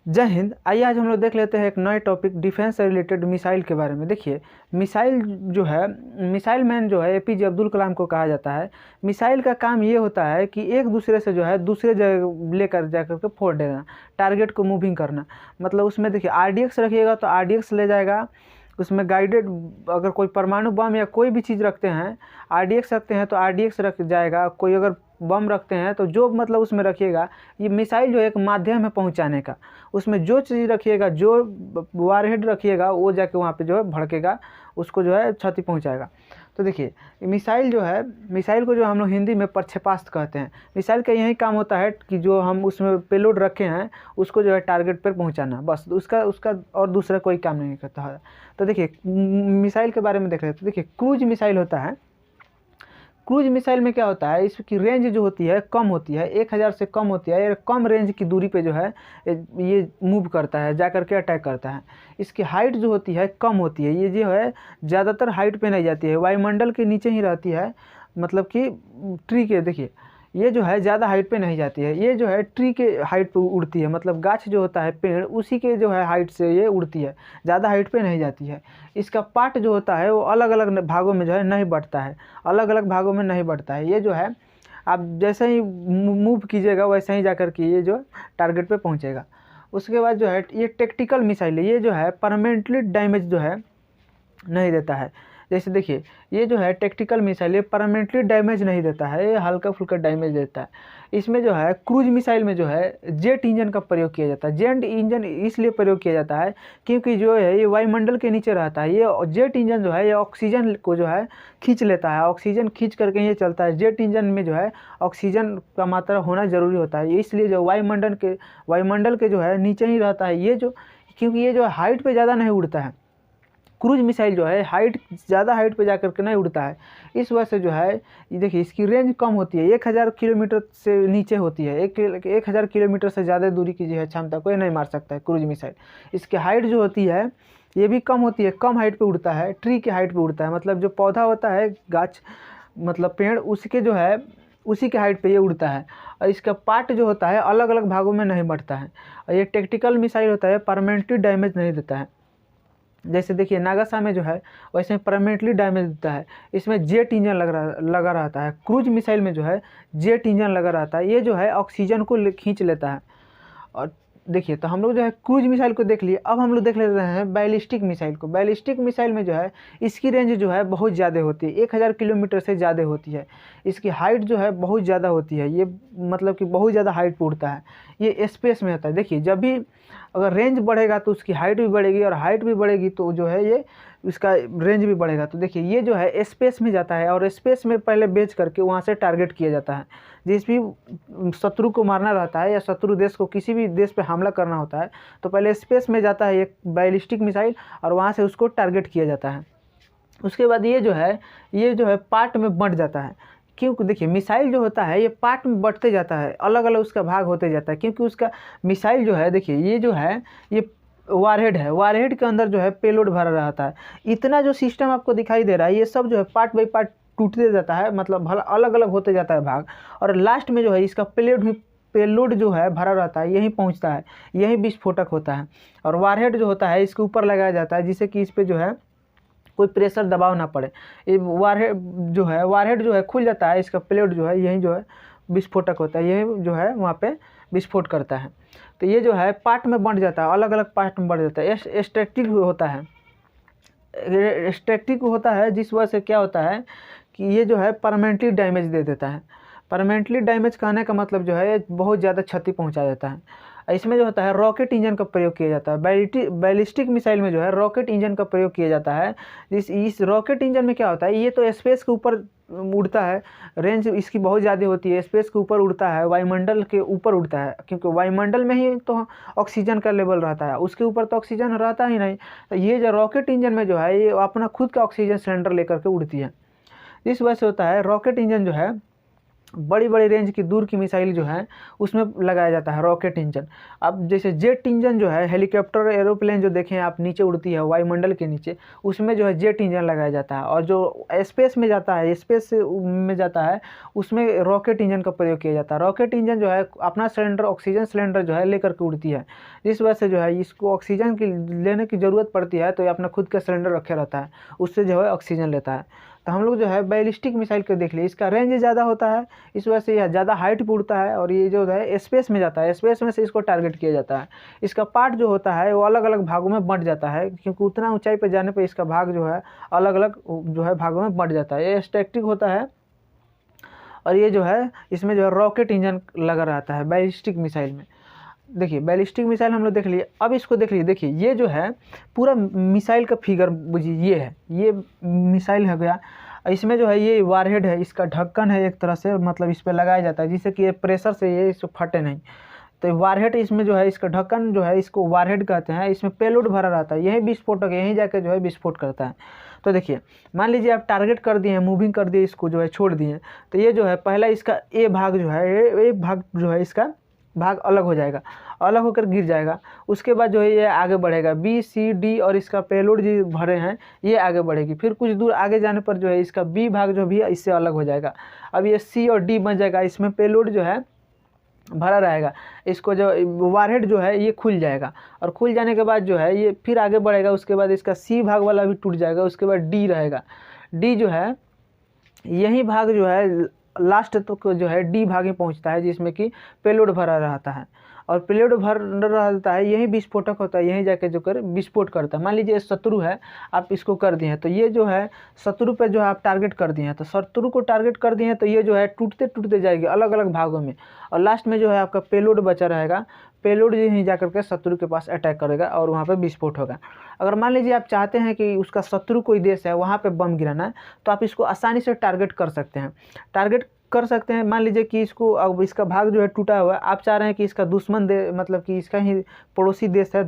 जय हिंद। आइए आज हम लोग देख लेते हैं एक नए टॉपिक डिफेंस से रिलेटेड मिसाइल के बारे में। देखिए, मिसाइल जो है, मिसाइल मैन जो है एपीजे अब्दुल कलाम को कहा जाता है। मिसाइल का काम ये होता है कि एक दूसरे से जो है दूसरे जगह लेकर जाकर के फोड़ देना, टारगेट को मूविंग करना। मतलब उसमें देखिए आरडीएक्स रखिएगा तो आरडीएक्स ले जाएगा, उसमें गाइडेड अगर कोई परमाणु बम या कोई भी चीज़ रखते हैं, आरडीएक्स रखते हैं तो आरडीएक्स रख जाएगा। कोई अगर बम रखते हैं तो जो मतलब उसमें रखिएगा, ये मिसाइल जो है एक माध्यम है पहुंचाने का। उसमें जो चीज़ रखिएगा, जो वारहेड रखिएगा, वो जाके वहाँ पे जो है भड़केगा, उसको जो है क्षति पहुंचाएगा। तो देखिए मिसाइल जो है, मिसाइल को जो हम लोग हिंदी में प्रक्षेपास्त्र कहते हैं। मिसाइल का यही काम होता है कि जो हम उसमें पेलोड रखे हैं उसको जो है टारगेट पर पहुंचाना, बस उसका और दूसरा कोई काम नहीं करता है। तो देखिए मिसाइल के बारे में देख रहे हैं। तो देखिए क्रूज मिसाइल होता है। क्रूज मिसाइल में क्या होता है, इसकी रेंज जो होती है कम होती है, 1000 से कम होती है। ये कम रेंज की दूरी पे जो है ये मूव करता है, जा करके अटैक करता है। इसकी हाइट जो होती है कम होती है, ये जो है ज़्यादातर हाइट पे नहीं जाती है, वायुमंडल के नीचे ही रहती है। मतलब कि ट्री के, देखिए ये जो है ज़्यादा हाइट पे नहीं जाती है, ये जो है ट्री के हाइट पे उड़ती है। मतलब गाछ जो होता है पेड़, उसी के जो है हाइट से ये उड़ती है, ज़्यादा हाइट पे नहीं जाती है। इसका पार्ट जो होता है वो अलग अलग भागों में जो है नहीं बढ़ता है, अलग अलग भागों में नहीं बढ़ता है। ये जो है आप जैसे ही मूव कीजिएगा वैसे ही जाकर के ये जो टारगेट पे पहुंचेगा। उसके बाद जो है ये टैक्टिकल मिसाइल है, ये जो है परमानेंटली डैमेज जो है नहीं देता है। जैसे देखिए ये जो है टैक्टिकल मिसाइल, ये परमानेंटली डैमेज नहीं देता है, ये हल्का फुल्का डैमेज देता है। इसमें जो है क्रूज मिसाइल में जो है जेट इंजन का प्रयोग किया जाता है। जेट इंजन इसलिए प्रयोग किया जाता है क्योंकि जो है ये वायुमंडल के नीचे रहता है। ये जेट इंजन जो है ये ऑक्सीजन को जो है खींच लेता है, ऑक्सीजन खींच करके ये चलता है। जेट इंजन में जो है ऑक्सीजन का मात्रा होना ज़रूरी होता है, इसलिए जो वायुमंडल के जो है नीचे ही रहता है। ये जो, क्योंकि ये जो हाइट पर ज़्यादा नहीं उड़ता है, क्रूज मिसाइल जो है ज़्यादा हाइट पे जाकर के नहीं उड़ता है। इस वजह से जो है ये देखिए इसकी रेंज कम होती है, 1000 किलोमीटर से नीचे होती है। 1000 किलोमीटर से ज़्यादा दूरी की जो है क्षमता कोई नहीं मार सकता है क्रूज मिसाइल। इसकी हाइट जो होती है ये भी कम होती है, कम हाइट पे उड़ता है, ट्री की हाइट पे उड़ता है। मतलब जो पौधा होता है, गाछ मतलब पेड़, उसके जो है उसी के हाइट पे ये उड़ता है। और इसका पार्ट जो होता है अलग अलग भागों में नहीं बढ़ता है। और ये टैक्टिकल मिसाइल होता है, परमानेंटली डैमेज नहीं देता है। जैसे देखिए नागासा में जो है वैसे परमानेंटली डैमेज देता है। इसमें जेट इंजन लगा रहता है। क्रूज मिसाइल में जो है जेट इंजन लगा रहता है, ये जो है ऑक्सीजन को खींच लेता है। और देखिए तो हम लोग जो है क्रूज मिसाइल को देख लिए, अब हम लोग देख ले रहे हैं बैलिस्टिक मिसाइल को। बैलिस्टिक मिसाइल में जो है इसकी रेंज जो है बहुत ज़्यादा होती है, 1000 किलोमीटर से ज़्यादा होती है। इसकी हाइट जो है बहुत ज़्यादा होती है, ये मतलब कि बहुत ज़्यादा हाइट पर उड़ता है। ये स्पेस में होता है। देखिए जब भी अगर रेंज बढ़ेगा तो उसकी हाइट भी बढ़ेगी, और हाइट भी बढ़ेगी तो जो है ये इसका रेंज भी बढ़ेगा। तो देखिए ये जो है स्पेस में जाता है, और स्पेस में पहले बेच करके वहाँ से टारगेट किया जाता है। जिस भी शत्रु को मारना रहता है या शत्रु देश को किसी भी देश पे हमला करना होता है तो पहले स्पेस में जाता है एक बैलिस्टिक मिसाइल, और वहाँ से उसको टारगेट किया जाता है। उसके बाद ये जो है पार्ट में बंट जाता है। क्योंकि देखिए मिसाइल जो होता है ये पार्ट में बढ़ते जाता है, अलग अलग उसका भाग होते जाता है। क्योंकि उसका मिसाइल जो है, देखिए ये जो है ये वारहेड है, वारहेड के अंदर जो है पेलोड भरा रहता है। इतना जो सिस्टम आपको दिखाई दे रहा है ये सब जो है पार्ट बाई पार्ट टूटते जाता है, मतलब अलग अलग होते जाता है भाग। और लास्ट में जो है इसका पेलोड जो है भरा रहता है, यहीं पहुँचता है, यहीं विस्फोटक होता है। और वारहेड जो होता है इसके ऊपर लगाया जाता है, जिससे कि इस पर जो है कोई प्रेशर दबाव ना पड़े। ये वारहेड जो है खुल जाता है, इसका प्लेट जो है यही जो है विस्फोटक होता है, यही जो है वहाँ पे विस्फोट करता है। तो ये जो है पार्ट में बंट जाता है, अलग अलग पार्ट में बढ़ जाता है। स्टैटिक होता है, स्टैटिक होता है, जिस वजह से क्या होता है कि ये जो है परमानेंटली डैमेज दे देता है। परमानेंटली डैमेज कहने का मतलब जो है बहुत ज़्यादा क्षति पहुँचा देता है। इसमें जो होता है रॉकेट इंजन का प्रयोग किया जाता है। बैलिस्टिक मिसाइल में जो है रॉकेट इंजन का प्रयोग किया जाता है। इस रॉकेट इंजन में क्या होता है, ये तो स्पेस के ऊपर उड़ता है, रेंज इसकी बहुत ज़्यादा होती है, स्पेस के ऊपर उड़ता है, वायुमंडल के ऊपर उड़ता है। क्योंकि वायुमंडल में ही तो ऑक्सीजन का लेवल रहता है, उसके ऊपर तो ऑक्सीजन रहता ही नहीं। तो ये जो रॉकेट इंजन में जो है ये अपना खुद का ऑक्सीजन सिलेंडर लेकर के उड़ती है। इस वजह से होता है रॉकेट इंजन जो है बड़ी बड़ी रेंज की दूर की मिसाइल जो है उसमें लगाया जाता है रॉकेट इंजन। अब जैसे जेट इंजन जो है हेलीकॉप्टर एरोप्लेन जो देखें आप नीचे उड़ती है वायुमंडल के नीचे, उसमें जो है जेट इंजन लगाया जाता है। और जो स्पेस में जाता है, स्पेस में जाता है, उसमें रॉकेट इंजन का प्रयोग किया जाता है। रॉकेट इंजन जो है अपना सिलेंडर, ऑक्सीजन सिलेंडर जो है लेकर के उड़ती है, जिस वजह से जो है इसको ऑक्सीजन की लेने की ज़रूरत पड़ती है, तो ये अपना खुद का सिलेंडर रखे रहता है, उससे जो है ऑक्सीजन लेता है। तो हम लोग जो है बैलिस्टिक मिसाइल को देख लिए, इसका रेंज ज़्यादा होता है, इस वजह से यह ज़्यादा हाइट पर उड़ता है और ये जो है स्पेस में जाता है, स्पेस में से इसको टारगेट किया जाता है। इसका पार्ट जो होता है वो अलग अलग भागों में बंट जाता है, क्योंकि उतना ऊंचाई पर जाने पर इसका भाग जो है अलग अलग जो है भागों में बंट जाता है। ये स्टैटिक होता है और ये जो है इसमें जो है रॉकेट इंजन लगा रहता है बैलिस्टिक मिसाइल में। देखिए बैलिस्टिक मिसाइल हम लोग देख लिए। अब इसको देख लीजिए, देखिए ये जो है पूरा मिसाइल का फिगर बुझिए, ये है, ये मिसाइल हो गया। इसमें जो है ये वारहेड है, इसका ढक्कन है एक तरह से, मतलब इस पर लगाया जाता है जिससे कि ये प्रेशर से ये इसको फटे नहीं। तो वारहेड इसमें जो है इसका ढक्कन जो है इसको वारहेड कहते हैं। इसमें पेलोड भरा रहता है, यही विस्फोटक यहीं जाकर जो है विस्फोट करता है। तो देखिए मान लीजिए आप टारगेट कर दिए हैं, मूविंग कर दिए, इसको जो है छोड़ दिए, तो ये जो है पहला इसका ए भाग जो है, ये भाग जो है इसका भाग अलग हो जाएगा, अलग होकर गिर जाएगा। उसके बाद जो है ये आगे बढ़ेगा, बी सी डी और इसका पेलोड जो भरे हैं ये आगे बढ़ेगी। फिर कुछ दूर आगे जाने पर जो है इसका बी भाग जो भी है इससे अलग हो जाएगा। अब ये सी और डी बन जाएगा, इसमें पेलोड जो है भरा रहेगा। इसको जो वारहेड जो है ये खुल जाएगा और खुल जाने के बाद जो है ये फिर आगे बढ़ेगा। उसके बाद इसका सी भाग वाला भी टूट जाएगा। उसके बाद डी रहेगा, डी जो है यही भाग जो है लास्ट तक जो है डी भाग में पहुंचता है, जिसमें कि पेलोड भरा रहता है। और पेलोड भर रहता है, यही विस्फोटक होता है, यहीं जाके जो कर विस्फोट करता है। मान लीजिए शत्रु है, आप इसको कर दिए हैं, तो ये जो है शत्रु पे जो है आप टारगेट कर दिए हैं, तो शत्रु को टारगेट कर दिए हैं तो ये जो है टूटते टूटते जाएगी अलग अलग भागों में, और लास्ट में जो है आपका पेलोड बचा रहेगा। पेलोड यहीं जाकर के शत्रु के पास अटैक करेगा और वहाँ पे विस्फोट होगा। अगर मान लीजिए आप चाहते हैं कि उसका शत्रु कोई देश है वहाँ पे बम गिराना है, तो आप इसको आसानी से टारगेट कर सकते हैं, मान लीजिए कि इसको अब इसका भाग जो है टूटा हुआ है, आप चाह रहे हैं कि इसका दुश्मन दे, मतलब कि इसका ही पड़ोसी देश है,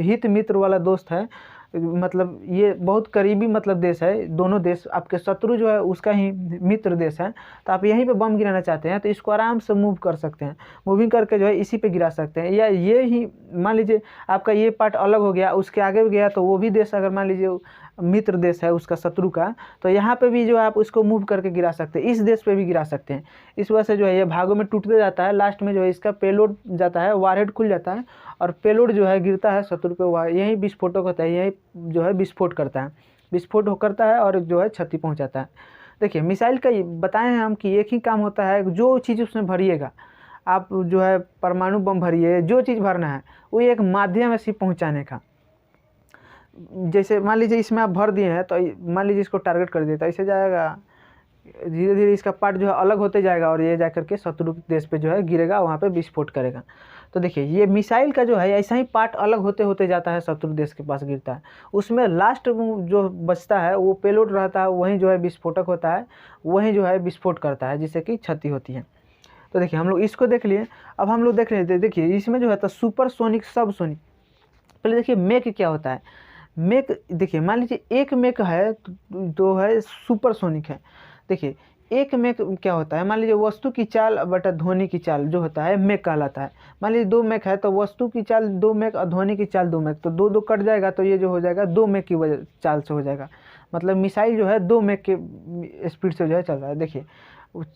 हित मित्र वाला दोस्त है, मतलब ये बहुत करीबी मतलब देश है, दोनों देश आपके शत्रु जो है उसका ही मित्र देश है, तो आप यहीं पे बम गिराना चाहते हैं तो इसको आराम से मूव कर सकते हैं, मूविंग करके जो है इसी पे गिरा सकते हैं। या ये ही मान लीजिए आपका ये पार्ट अलग हो गया, उसके आगे भी गया तो वो भी देश अगर मान लीजिए मित्र देश है उसका शत्रु का, तो यहाँ पे भी जो है आप उसको मूव करके गिरा सकते हैं, इस देश पे भी गिरा सकते हैं। इस वजह से जो है ये भागों में टूटते जाता है, लास्ट में जो है इसका पेलोड जाता है, वारहेड खुल जाता है और पेलोड जो है गिरता है शत्रु पे, यही विस्फोटक होता है, यही जो है विस्फोट करता है, विस्फोट करता है और जो है क्षति पहुँचाता है। देखिए मिसाइल का बताएं हैं हम कि एक ही काम होता है, जो चीज़ उसमें भरिएगा, आप जो है परमाणु बम भरिए, जो चीज़ भरना है वो एक माध्यम है सिर्फ पहुँचाने का। जैसे मान लीजिए इसमें आप भर दिए हैं, तो मान लीजिए इसको टारगेट कर दिया, तो ऐसे जाएगा, धीरे धीरे इसका पार्ट जो है अलग होते जाएगा और ये जाकर के शत्रु देश पे जो है गिरेगा, वहाँ पे विस्फोट करेगा। तो देखिए ये मिसाइल का जो है ऐसा ही पार्ट अलग होते होते जाता है, शत्रु देश के पास गिरता है, उसमें लास्ट जो बचता है वो पेलोड रहता है, वहीं जो है विस्फोटक होता है, वहीं जो है विस्फोट करता है जिससे कि क्षति होती है। तो देखिए हम लोग इसको देख लिए। अब हम लोग देख रहे थे, देखिए इसमें जो है तो सुपरसोनिक, सबसोनिक। पहले देखिए मेक क्या होता है। मेक देखिए मान लीजिए एक मेक है तो है सुपरसोनिक है। देखिए एक मेक क्या होता है, मान लीजिए वस्तु की चाल बटा ध्वनि की चाल जो होता है मेक कहलाता है। मान लीजिए 2 मेक है तो वस्तु की चाल 2 मेक और ध्वनि की चाल 2 मेक, तो 2 2 कट जाएगा तो ये जो हो जाएगा 2 मेक की वजह चाल से हो जाएगा। मतलब मिसाइल जो है 2 मेक के स्पीड से जो है चल रहा है। देखिए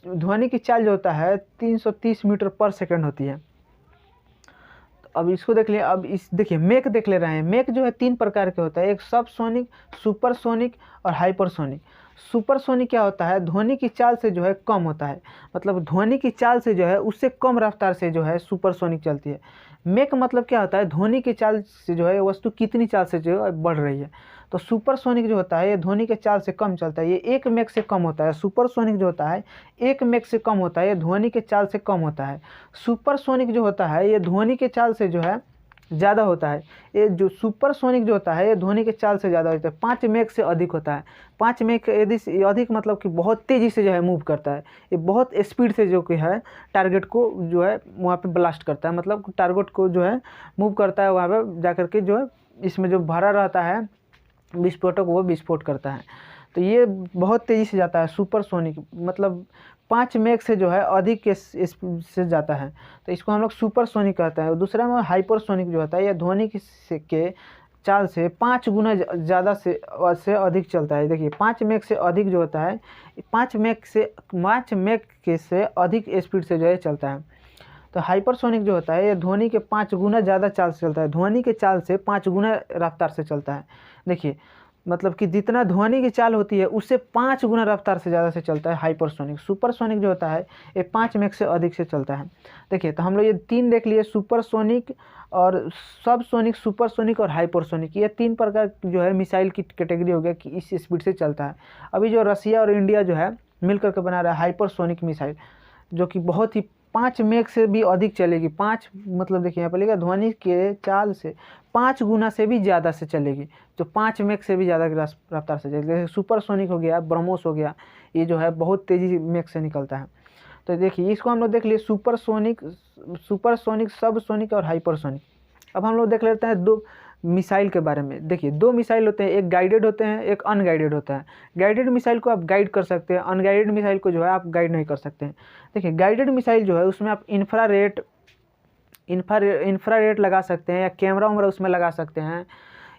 ध्वनि की चाल जो होता है 330 मीटर पर सेकेंड होती है। अब इसको देख लिए। अब इस देखिए मेक देख ले रहे हैं। मेक जो है 3 प्रकार के होता है, एक सबसोनिक, सुपरसोनिक और हाइपरसोनिक। सुपरसोनिक क्या होता है, ध्वनि की चाल से जो है कम होता है, मतलब ध्वनि की चाल से जो है उससे कम रफ्तार से जो है सुपरसोनिक चलती है। मेक मतलब क्या होता है, ध्वनि की चाल से जो है वस्तु कितनी चाल से जो है बढ़ रही है। तो सुपरसोनिक जो होता है ये ध्वनि के चाल से कम चलता है, ये 1 मेक से कम होता है। सुपरसोनिक जो होता है 1 मेक से कम होता है, ये ध्वनि के चाल से कम होता है। सुपरसोनिक जो होता है ये ध्वनि के चाल से जो है ज़्यादा होता है। ये जो सुपरसोनिक जो होता है ये ध्वनि के चाल से ज़्यादा होता है, 5 मेक से अधिक होता है। 5 मेक यदि अधिक मतलब कि बहुत तेज़ी से जो है मूव करता है, ये बहुत स्पीड से जो कि है टारगेट को जो है वहाँ पे ब्लास्ट करता है, मतलब टारगेट को जो है मूव करता है, वहाँ पे जा कर के जो है इसमें जो भरा रहता है विस्फोटक वो विस्फोट करता है। तो ये बहुत तेज़ी से जाता है सुपरसोनिक, मतलब 5 मैक से जो है अधिक के स्पीड से जाता है, तो इसको हम लोग सुपरसोनिक कहते हैं। दूसरा में हाइपरसोनिक जो होता है, यह ध्वनि के चाल से 5 गुना ज़्यादा से अधिक चलता है। देखिए 5 मैक से अधिक जो होता है, 5 मैक के से अधिक स्पीड से जो है चलता है। तो हाइपरसोनिक जो होता है ये ध्वनि के 5 गुना ज़्यादा चाल से चलता है, ध्वनि के चाल से 5 गुना रफ्तार से चलता है। देखिए मतलब कि जितना ध्वनि की चाल होती है उससे 5 गुना रफ्तार से ज़्यादा से चलता है हाइपरसोनिक। सुपरसोनिक जो होता है ये 5 मैक से अधिक से चलता है। देखिए तो हम लोग ये 3 देख लिए, सुपरसोनिक और सबसोनिक, सुपरसोनिक और हाइपरसोनिक। ये 3 प्रकार जो है मिसाइल की कैटेगरी हो गया कि इस स्पीड से चलता है। अभी जो रसिया और इंडिया जो है मिलकर के बना रहा है हाइपरसोनिक मिसाइल, जो कि बहुत ही 5 मैक से भी अधिक चलेगी। 5 मतलब देखिए यहाँ पर लिखा ध्वनि के चाल से 5 गुना से भी ज़्यादा से चलेगी, जो 5 मैक से भी ज़्यादा की रफ्तार से चलेगी। जैसे सुपरसोनिक हो गया, ब्रह्मोस हो गया, ये जो है बहुत तेज़ी मैक से निकलता है। तो देखिए इसको हम लोग देख लिए सुपरसोनिक, सबसोनिक और हाइपरसोनिक। अब हम लोग देख लेते हैं 2 मिसाइल के बारे में। देखिए 2 मिसाइल होते हैं, एक गाइडेड होते हैं, एक अनगाइडेड होता है। गाइडेड मिसाइल को आप गाइड कर सकते हैं, अनगाइडेड मिसाइल को जो है आप गाइड नहीं कर सकते हैं। देखिए गाइडेड मिसाइल जो है उसमें आप इंफ्रारेड लगा सकते हैं, या कैमरा वैमरा उसमें लगा सकते हैं,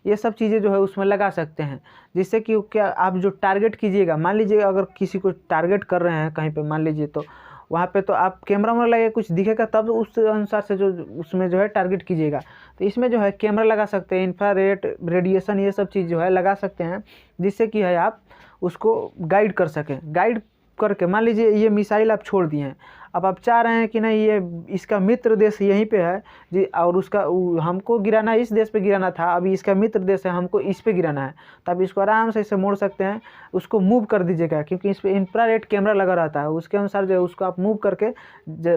ये सब चीज़ें जो है उसमें लगा सकते हैं, जिससे कि क्या आप जो टारगेट कीजिएगा, मान लीजिए अगर किसी को टारगेट कर रहे हैं कहीं पे मान लीजिए, तो वहाँ पे तो आप कैमरा वैमरा लगे कुछ दिखेगा तब उस अनुसार से जो उसमें जो है टारगेट कीजिएगा। तो इसमें जो है कैमरा लगा सकते हैं, इंफ्रारेड, रेडिएशन, ये सब चीज़ जो है लगा सकते हैं, जिससे कि है आप उसको गाइड कर सकें। गाइड करके मान लीजिए ये मिसाइल आप छोड़ दिए हैं, अब आप चाह रहे हैं कि नहीं ये इसका मित्र देश यहीं पे है जी, और उसका हमको गिराना इस देश पे गिराना था, अभी इसका मित्र देश है, हमको इस पे गिराना है, तो आप इसको आराम से इसे मोड़ सकते हैं, उसको मूव कर दीजिएगा, क्योंकि इस पर इंफ्रारेड कैमरा लगा रहता है, उसके अनुसार जो है उसको आप मूव करके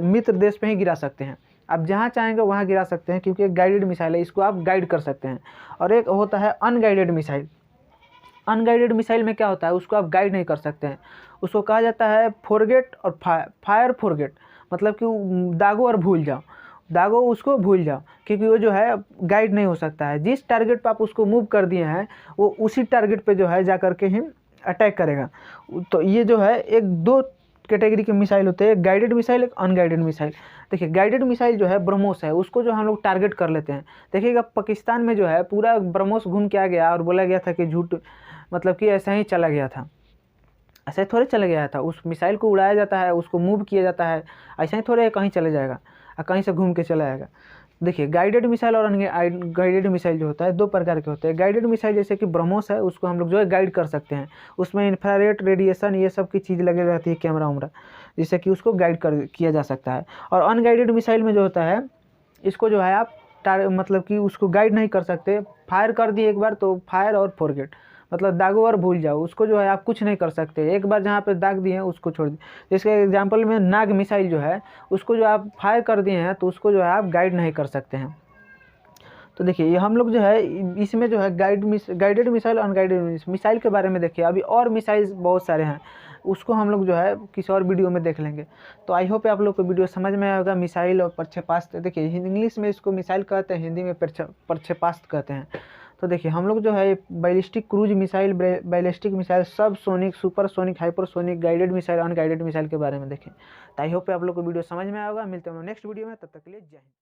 मित्र देश पे ही गिरा सकते हैं। आप जहाँ चाहेंगे वहाँ गिरा सकते हैं, क्योंकि एक गाइडेड मिसाइल है, इसको आप गाइड कर सकते हैं। और एक होता है अनगाइडेड मिसाइल। अनगाइडेड मिसाइल में क्या होता है, उसको आप गाइड नहीं कर सकते हैं, उसको कहा जाता है फॉरगेट और फायर फॉरगेट, मतलब कि दागो और भूल जाओ, दागो उसको भूल जाओ, क्योंकि वो जो है गाइड नहीं हो सकता है। जिस टारगेट पर आप उसको मूव कर दिए हैं वो उसी टारगेट पे जो है जा कर के ही अटैक करेगा। तो ये जो है एक 2 कैटेगरी के मिसाइल होते हैं, एक गाइडेड मिसाइल, एक अनगाइडेड मिसाइल। देखिए गाइडेड मिसाइल जो है ब्रह्मोस है, उसको जो हम लोग टारगेट कर लेते हैं। देखिएगा पाकिस्तान में जो है पूरा ब्रह्मोस घूम के आ गया और बोला गया था कि झूठ, मतलब कि ऐसा ही चला गया था, ऐसे थोड़े चला गया था। उस मिसाइल को उड़ाया जाता है, उसको मूव किया जाता है, ऐसा ही थोड़े कहीं चले जाएगा और कहीं से घूम के चला आएगा। देखिए गाइडेड मिसाइल और अनगाइडेड मिसाइल जो होता है 2 प्रकार के होते हैं। गाइडेड मिसाइल जैसे कि ब्रह्मोस है, उसको हम लोग जो है गाइड कर सकते हैं, उसमें इंफ्रारेड, रेडिएशन, ये सब की चीज़ लगी रहती है, कैमरा वैमरा, जिससे कि उसको गाइड किया जा सकता है। और अनगाइडेड मिसाइल में जो होता है, इसको जो है आप मतलब कि उसको गाइड नहीं कर सकते, फायर कर दिए एक बार तो फायर और फॉरगेट, मतलब दागो और भूल जाओ, उसको जो है आप कुछ नहीं कर सकते, एक बार जहाँ पे दाग दिए हैं उसको छोड़ दिए। जिसके एग्जांपल में नाग मिसाइल जो है, उसको जो आप फायर कर दिए हैं तो उसको जो है आप गाइड नहीं कर सकते हैं। तो देखिए ये हम लोग जो है इसमें जो है गाइडेड मिसाइल, अनगाइडेड मिसाइल के बारे में देखिए, अभी और मिसाइल बहुत सारे हैं, उसको हम लोग जो है किसी और वीडियो में देख लेंगे। तो आई होप आप लोग को वीडियो समझ में आएगा। मिसाइल और प्रक्षेपास्त्र, देखिए इंग्लिश में इसको मिसाइल कहते हैं, हिंदी में प्रक्षेपास्त्र कहते हैं। तो देखिए हम लोग जो है ballistic cruise missile, ballistic missile, subsonic, supersonic, hypersonic, guided missile, unguided missile के बारे में देखें। तो आई होप आप लोग को वीडियो समझ में आएगा। मिलते हैं नेक्स्ट वीडियो में, तब तक के लिए जय हिंद।